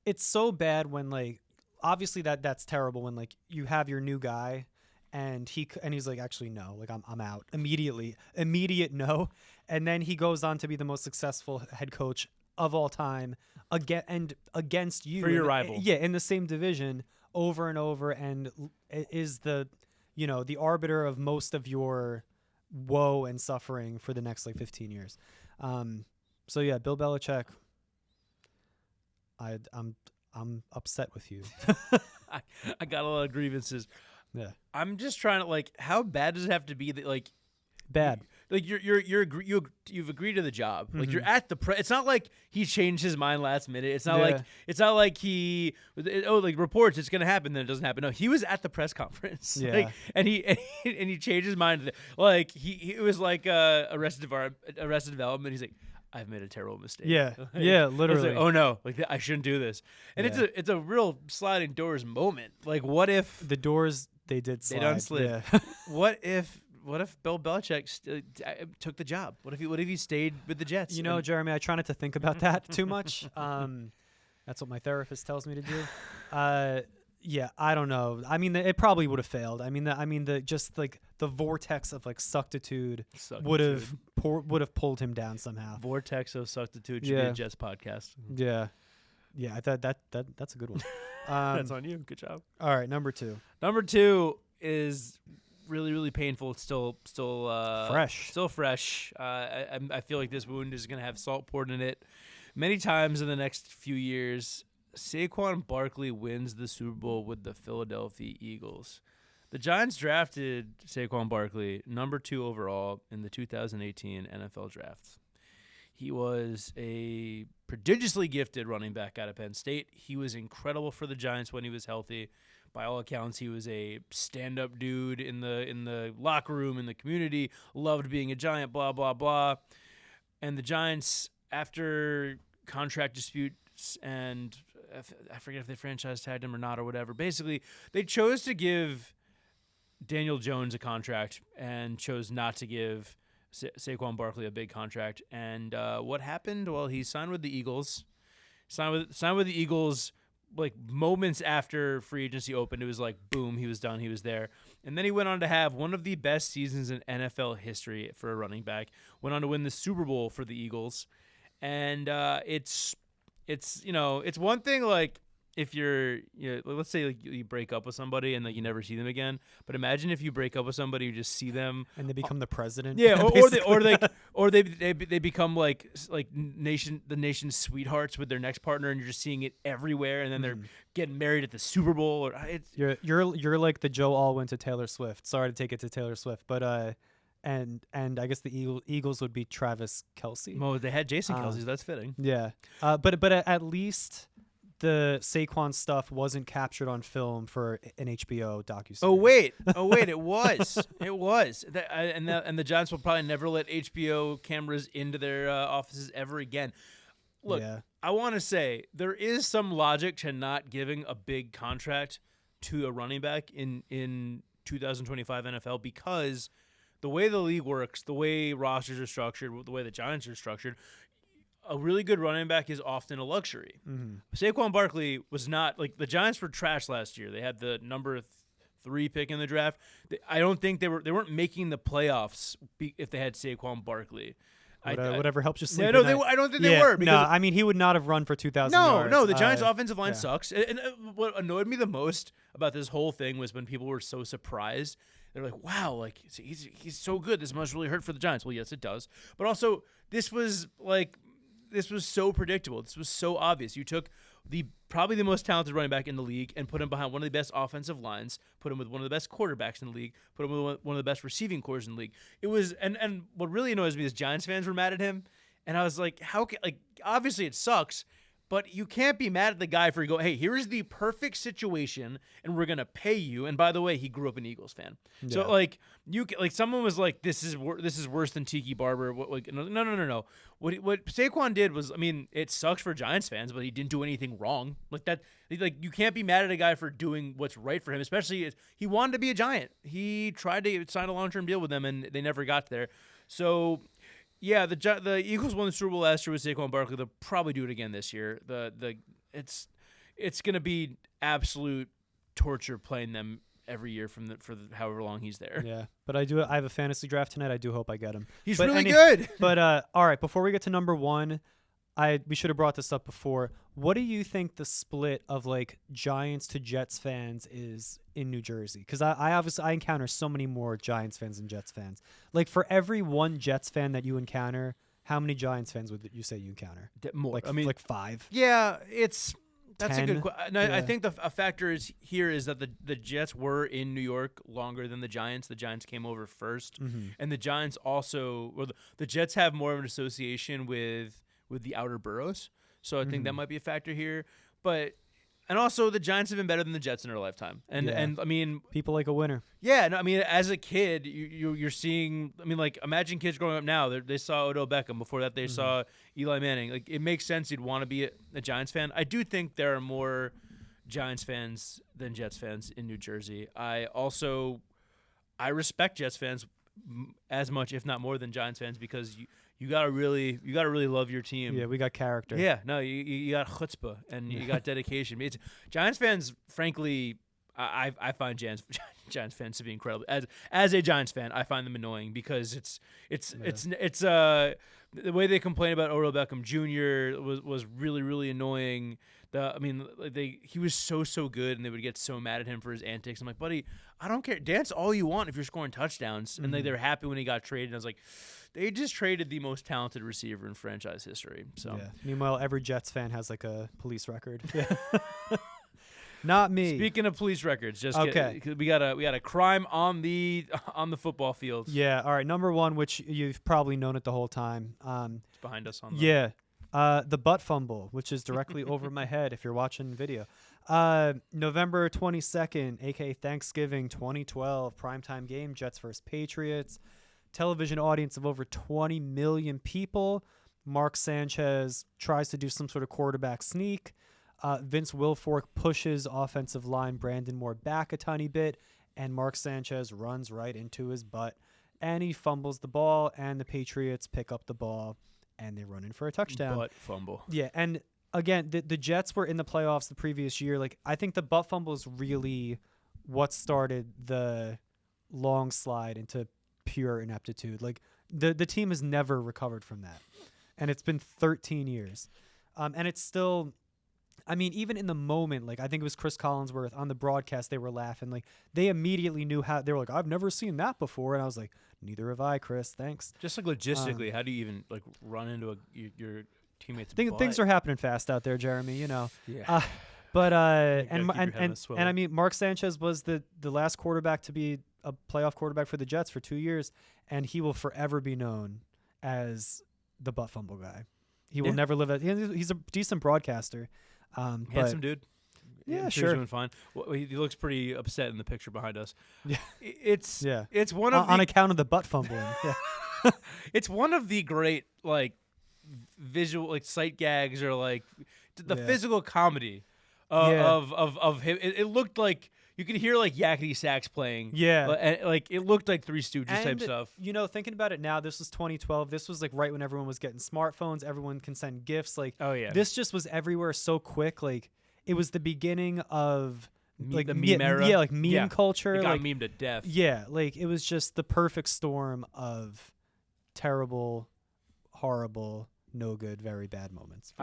it's so bad when like obviously that's terrible when like you have your new guy and he's like, actually no, like I'm out immediate no, and then he goes on to be the most successful head coach of all time against you for your rival. In the same division over and over, and is the arbiter of most of your woe and suffering for the next like 15 years. So yeah, Bill Belichick, I'm upset with you. I got a lot of grievances. Yeah. I'm just trying to like, how bad does it have to be that like bad? Like you've agreed to the job. Like you're at the it's not like he changed his mind last minute. It's not like he reports it's gonna happen then it doesn't happen. No, he was at the press conference. Yeah. Like, and he changed his mind. Like he was like Arrested Development. He's like, I've made a terrible mistake. Yeah, Like, yeah, it's literally. like, oh no, like I shouldn't do this. And Yeah. it's a real sliding doors moment. Like, what if The doors they did they slide. done slid? Yeah. What if Bill Belichick took the job? What if he stayed with the Jets? You know, And- Jeremy, I try not to think about that too much. That's what my therapist tells me to do. Yeah, I don't know. I mean, it probably would have failed. I mean, the just like the vortex of like suctitude would have pulled him down somehow. Vortex of Suctitude should be Yeah. a Jets podcast. Yeah, yeah. That's a good one. That's on you. Good job. All right, number 2. Number 2 is really, really painful. It's still Fresh. Still fresh. I feel like this wound is gonna have salt poured in it many times in the next few years. Saquon Barkley wins the Super Bowl with the Philadelphia Eagles. The Giants drafted Saquon Barkley number 2 overall in the 2018 NFL Draft. He was a prodigiously gifted running back out of Penn State. He was incredible for the Giants when he was healthy. By all accounts, he was a stand-up dude in the locker room, in the community, loved being a Giant, blah, blah, blah. And the Giants, after contract disputes and I forget if they franchise tagged him or not or whatever. Basically, they chose to give Daniel Jones a contract and chose not to give Saquon Barkley a big contract. And what happened? Well, he signed with the Eagles. Signed with the Eagles like moments after free agency opened. It was like, boom, he was done. He was there. And then he went on to have one of the best seasons in NFL history for a running back. Went on to win the Super Bowl for the Eagles. And it's one thing like if let's say like you break up with somebody and like you never see them again. But imagine if you break up with somebody, you just see them And they become the president. yeah, or they become like the nation's sweethearts with their next partner, and you're just seeing it everywhere. And then they're getting married at the Super Bowl. Or it's You're like the Joe Alwyn to Taylor Swift. Sorry to take it to Taylor Swift, but and I guess the Eagles would be Travis Kelce. well, they had Jason Kelce, so that's fitting. Yeah, but at least the Saquon stuff wasn't captured on film for an HBO docuseries. Oh wait, it was. And the Giants will probably never let HBO cameras into their offices ever again. Look, Yeah. I want to say there is some logic to not giving a big contract to a running back in 2025 NFL because the way the league works, the way rosters are structured, the way the Giants are structured, a really good running back is often a luxury. Mm-hmm. Saquon Barkley was not like the Giants were trash last year. They had the number 3 pick in the draft. I don't think they weren't making the playoffs if they had Saquon Barkley. Whatever helps you sleep. I don't think they were. No, I mean he would not have run for 2,000 yards. No, the Giants' offensive line yeah. sucks. And what annoyed me the most about this whole thing was when people were so surprised. They're like, "Wow, like he's so good. This must really hurt for the Giants." Well, yes, it does. But also, this was so predictable. This was so obvious. You took probably the most talented running back in the league and put him behind one of the best offensive lines, put him with one of the best quarterbacks in the league, put him with one of the best receiving corps in the league. It was and what really annoys me is Giants fans were mad at him, and I was like, obviously it sucks, but you can't be mad at the guy for hey, here's the perfect situation and we're gonna pay you. And by the way, he grew up an Eagles fan, so someone was like, this is worse than Tiki Barber. No. What Saquon did was, I mean, it sucks for Giants fans, but he didn't do anything wrong. Like that, like you can't be mad at a guy for doing what's right for him, especially if he wanted to be a Giant. He tried to sign a long-term deal with them, and they never got there. So, yeah, the Eagles won the Super Bowl last year with Saquon Barkley. They'll probably do it again this year. It's gonna be absolute torture playing them every year for however long he's there. Yeah, but I have a fantasy draft tonight. I do hope I get him. He's really good. But all right, before we get to number 1, we should have brought this up before. What do you think the split of like Giants to Jets fans is in New Jersey? Because I obviously encounter so many more Giants fans than Jets fans. Like for every one Jets fan that you encounter, how many Giants fans would you say you encounter? More. Like, I mean, like 5. Yeah, that's 10? a good question. I think a factor is that the Jets were in New York longer than the Giants. The Giants came over first, and the Giants also. Well, the Jets have more of an association with the outer boroughs, so I think that might be a factor here. But And also, the Giants have been better than the Jets in our lifetime. And I mean, people like a winner. yeah, no, I mean, as a kid, you're seeing. I mean, like, imagine kids growing up now. They saw Odell Beckham. Before that, they saw Eli Manning. Like, it makes sense you'd want to be a Giants fan. I do think there are more Giants fans than Jets fans in New Jersey. I respect Jets fans as much, if not more, than Giants fans because you gotta really love your team. Yeah, we got character. Yeah, no, you got chutzpah and you got dedication. It's Giants fans, frankly, I find Giants fans to be incredible. As a Giants fan, I find them annoying because it's the way they complain about Odell Beckham Jr. was really, really annoying. He was so good, and they would get so mad at him for his antics. I'm like, buddy, I don't care. Dance all you want if you're scoring touchdowns. And they're happy when he got traded. And I was like, they just traded the most talented receiver in franchise history. So Meanwhile, every Jets fan has like a police record. Yeah. Not me. Speaking of police records, we got a crime on the football field. Yeah. All right. Number one, which you've probably known it the whole time. It's behind us on the the butt fumble, which is directly over my head if you're watching video. November 22nd, aka Thanksgiving 2012, primetime game, Jets versus Patriots. Television audience of over 20 million people. Mark Sanchez tries to do some sort of quarterback sneak. Vince Wilfork pushes offensive line Brandon Moore back a tiny bit, and Mark Sanchez runs right into his butt, and he fumbles the ball, and the Patriots pick up the ball, and they run in for a touchdown. Butt fumble. Yeah, and again, the Jets were in the playoffs the previous year. Like, I think the butt fumble is really what started the long slide into pure ineptitude. Like, the team has never recovered from that, and it's been 13 years. And it's still, I mean, even in the moment, like, I think it was Chris Collinsworth on the broadcast, they were laughing. Like, they immediately knew how, they were like, I've never seen that before. And I was like, neither have I, Chris. Thanks. Just like logistically, how do you even like run into your teammates? Things are happening fast out there, Jeremy, you know. Yeah. But and I mean, Mark Sanchez was the last quarterback to be a playoff quarterback for the Jets for 2 years, and he will forever be known as the butt fumble guy. He will never live. He's a decent broadcaster. Handsome dude. Yeah, I'm sure. He's doing fine. Well, he looks pretty upset in the picture behind us. Yeah, it's one of on account of the butt fumbling. Yeah. It's one of the great like visual like sight gags or like the physical comedy of him. It looked like you could hear like yakety sax playing. Yeah, and like it looked like Three Stooges type stuff. You know, thinking about it now, this was 2012. This was like right when everyone was getting smartphones. Everyone can send GIFs. Like, this just was everywhere so quick. Like, it was the beginning of like the meme era. Yeah, like meme culture. It got like, memed to death. Yeah, like it was just the perfect storm of terrible, horrible, no good, very bad moments.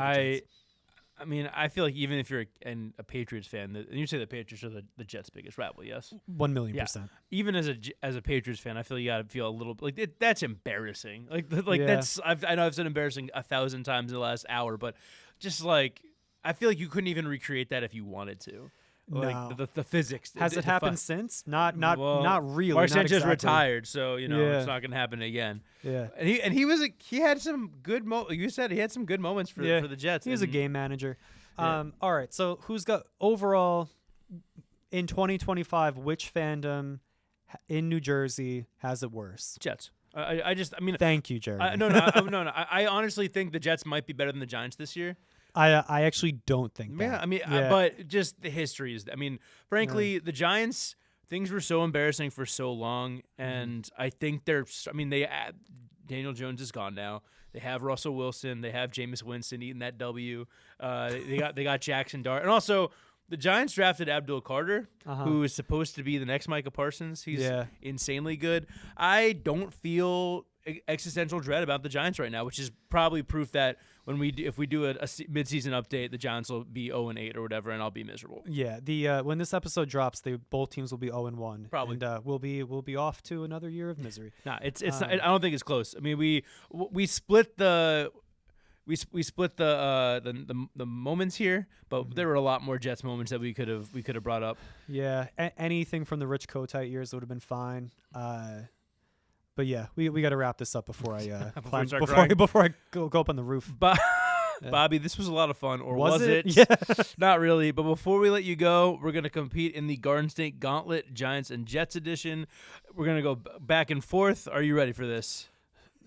I mean, I feel like even if you're a Patriots fan, and you say the Patriots are the Jets' biggest rival, yes? 1,000,000%. Even as a Patriots fan, I feel you gotta feel a little like that's embarrassing. That's I know I've said embarrassing 1,000 times in the last hour, but just like I feel like you couldn't even recreate that if you wanted to. Like no. the physics. Has it happened since? Not really. Mark Sanchez exactly. Retired, so it's not gonna happen again. Yeah. And he had some good you said he had some good moments for the Jets. He was a game manager. All right. So who's got overall in 2025? Which fandom in New Jersey has it worse? Jets. I mean. Thank you, Jeremy. No. I honestly think the Jets might be better than the Giants this year. I actually don't think that. Yeah, I mean, but just the history is. I mean, frankly, the Giants, things were so embarrassing for so long, and I think Daniel Jones is gone now. They have Russell Wilson. They have Jameis Winston eating that W. They got Jackson Dart, and also the Giants drafted Abdul Carter, who is supposed to be the next Micah Parsons. He's insanely good. I don't feel existential dread about the Giants right now, which is probably proof that if we do a midseason update, the Giants will be 0-8 or whatever, and I'll be miserable. Yeah, when this episode drops, both teams will be 0-1, probably, and we'll be off to another year of misery. Nah, it's not, I don't think it's close. I mean, we split the moments here, but there were a lot more Jets moments that we could have brought up. Yeah, anything from the Rich Kotite years would have been fine. But yeah, we got to wrap this up before I before I go up on the roof. But Bobby, this was a lot of fun, or Was it? it? Yeah. Not really. But before we let you go, we're going to compete in the Garden State Gauntlet, Giants and Jets edition. We're going to go back and forth. Are you ready for this?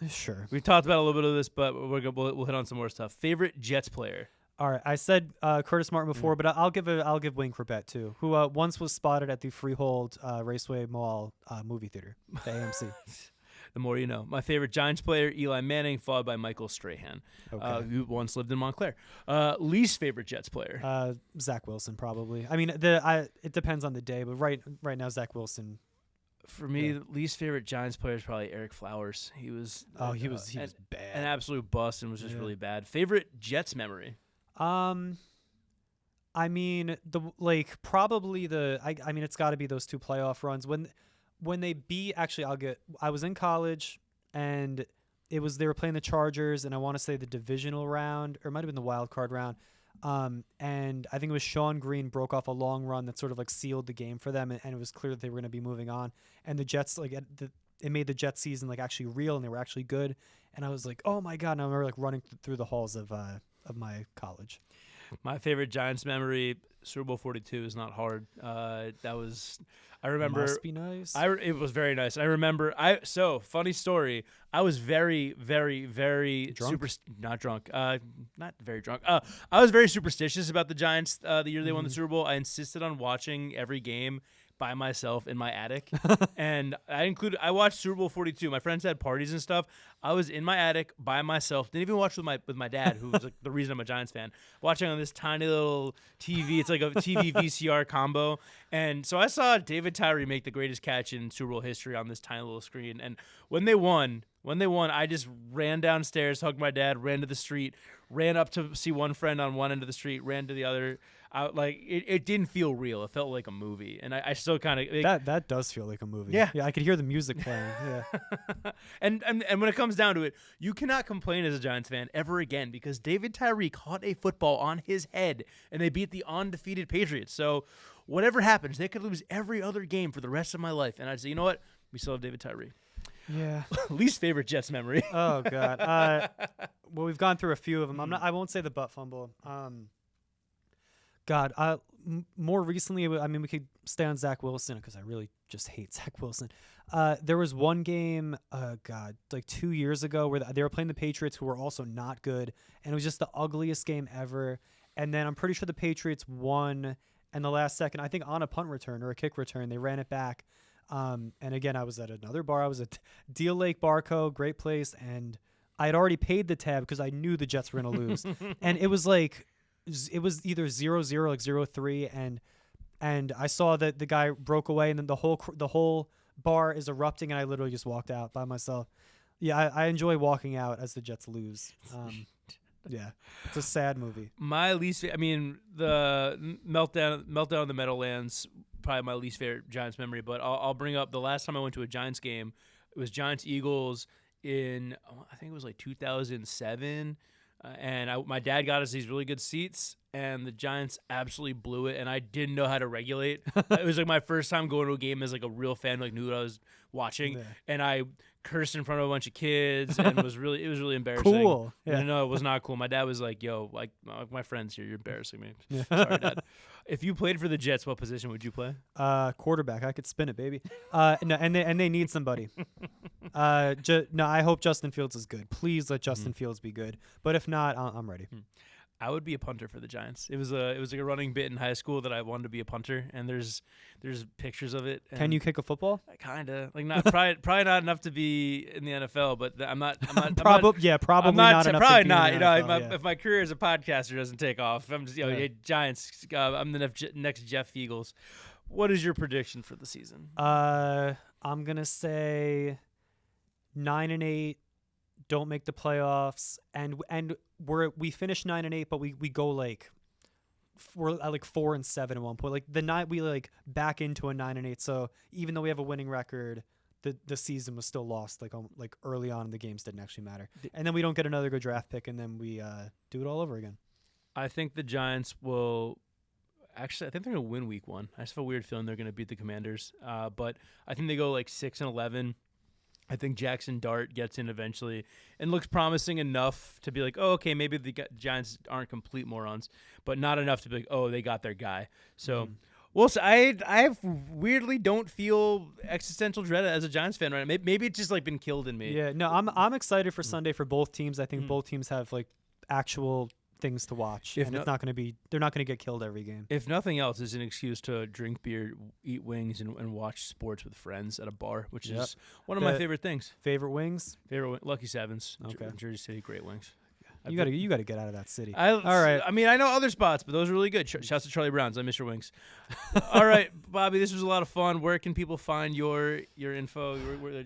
Sure. We've talked about a little bit of this, but we'll hit on some more stuff. Favorite Jets player? All right, I said Curtis Martin before, but I'll give Wayne Corbett too, who once was spotted at the Freehold Raceway Mall movie theater, the AMC. The more you know. My favorite Giants player, Eli Manning, followed by Michael Strahan, who once lived in Montclair. Least favorite Jets player? Zach Wilson, probably. I mean, it depends on the day, but right now Zach Wilson. For me, the least favorite Giants player is probably Eric Flowers. He was he was bad, an absolute bust, and was just really bad. Favorite Jets memory? I mean, probably I mean, it's got to be those 2 playoff runs when they beat. Actually, I was in college, and they were playing the Chargers, and I want to say the divisional round, or it might have been the wild card round. And I think it was Sean Green broke off a long run that sort of sealed the game for them, and it was clear that they were going to be moving on. And the Jets it made the Jets season actually real, and they were actually good. And I was like, oh my god! And I remember running through the halls of my college. My favorite Giants memory, Super Bowl 42, is not hard. I remember. Must be nice. It was very nice. I remember. Funny story. I was very, very, very drunk? Not drunk. Not very drunk. I was very superstitious about the Giants. The year they won the Super Bowl, I insisted on watching every game by myself in my attic, and I watched Super Bowl 42. My friends had parties and stuff. I was in my attic by myself. Didn't even watch with my dad, who was the reason I'm a Giants fan. Watching on this tiny little TV. It's like a TV VCR combo. And so I saw David Tyree make the greatest catch in Super Bowl history on this tiny little screen. And when they won, I just ran downstairs, hugged my dad, ran to the street, ran up to see one friend on one end of the street, and to the other. It didn't feel real. It felt like a movie, and I still kind of that does feel like a movie. Yeah, I could hear the music playing. Yeah, and when it comes down to it, you cannot complain as a Giants fan ever again, because David Tyree caught a football on his head, and they beat the undefeated Patriots. So whatever happens, they could lose every other game for the rest of my life, and I'd say, you know what, we still have David Tyree. Yeah. Least favorite Jets memory. Oh God. Well, we've gone through a few of them. I won't say the butt fumble. God, more recently, I mean, we could stay on Zach Wilson because I really just hate Zach Wilson. There was one game, 2 years ago where they were playing the Patriots, who were also not good, and it was just the ugliest game ever. And then I'm pretty sure the Patriots won, and the last second, I think on a punt return or a kick return, they ran it back. And again, I was at another bar. I was at Deal Lake Barco, great place, and I had already paid the tab because I knew the Jets were going to lose. And it was either 0-0, 0-3, and I saw that the guy broke away, and then the whole bar is erupting, and I literally just walked out by myself. Yeah, I enjoy walking out as the Jets lose. Yeah, it's a sad movie. My least, the meltdown in the Meadowlands, probably my least favorite Giants memory. But I'll bring up the last time I went to a Giants game. It was Giants Eagles in, I think it was 2007. And my dad got us these really good seats, and the Giants absolutely blew it, and I didn't know how to regulate. It was my first time going to a game as a real fan, knew what I was watching, and I cursed in front of a bunch of kids, and it was really embarrassing. Cool. Yeah. No, it was not cool. My dad was like, "Yo, my friends here, you're embarrassing me." Yeah. Sorry, Dad. If you played for the Jets, what position would you play? Quarterback. I could spin it, baby. No, and they need somebody. No, I hope Justin Fields is good. Please let Justin Fields be good. But if not, I'm ready. I would be a punter for the Giants. It was a running bit in high school that I wanted to be a punter, and there's pictures of it. Can you kick a football? Kinda, not probably not enough to be in the NFL, but I'm not. Probably not enough. Probably to be not. In the NFL, if my career as a podcaster doesn't take off, I'm just hey, Giants. I'm the next Jeff Eagles. What is your prediction for the season? I'm gonna say 9-8. Don't make the playoffs, and we finished 9-8, but we go we're at 4-7 at one point. The night we back into a 9-8. So even though we have a winning record, the season was still lost. Early on, the games didn't actually matter, and then we don't get another good draft pick, and then we do it all over again. I think the Giants will. Actually, I think they're going to win Week 1. I just have a weird feeling they're going to beat the Commanders. But I think they go 6-11. I think Jackson Dart gets in eventually and looks promising enough to be like, oh, okay, maybe the Giants aren't complete morons, but not enough to be like, oh, they got their guy. So we'll see. I weirdly don't feel existential dread as a Giants fan right now. Maybe it's just like been killed in me. Yeah, no, I'm excited for Sunday for both teams. I think both teams have like actual things to watch, and it's not going to be. They're not going to get killed every game. If nothing else, it's an excuse to drink beer, eat wings, and watch sports with friends at a bar, which is one of my favorite things. Favorite wings? Lucky Sevens. Okay. Jersey City, great wings. You got to get out of that city. All right. I mean, I know other spots, but those are really good. Shouts to Charlie Brown's. I miss your wings. All right, Bobby, this was a lot of fun. Where can people find your info?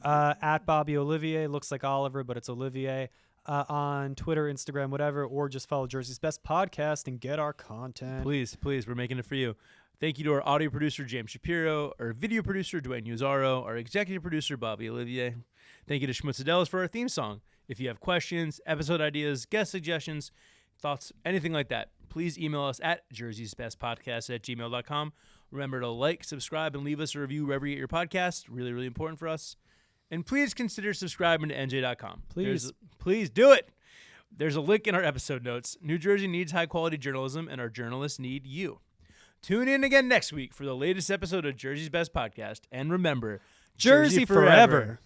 At Bobby Olivier. Looks like Oliver, but it's Olivier. On Twitter, Instagram, whatever, or just follow Jersey's Best Podcast and get our content. Please, we're making it for you. Thank you to our audio producer, James Shapiro, our video producer, Dwayne Uzzaro, our executive producer, Bobby Olivier. Thank you to Schmutzadelis for our theme song. If you have questions, episode ideas, guest suggestions, thoughts, anything like that, please email us at jerseysbestpodcast@gmail.com. Remember to like, subscribe, and leave us a review wherever you get your podcast. Really, really important for us. And please consider subscribing to NJ.com. Please do it. There's a link in our episode notes. New Jersey needs high-quality journalism, and our journalists need you. Tune in again next week for the latest episode of Jersey's Best Podcast. And remember, Jersey forever.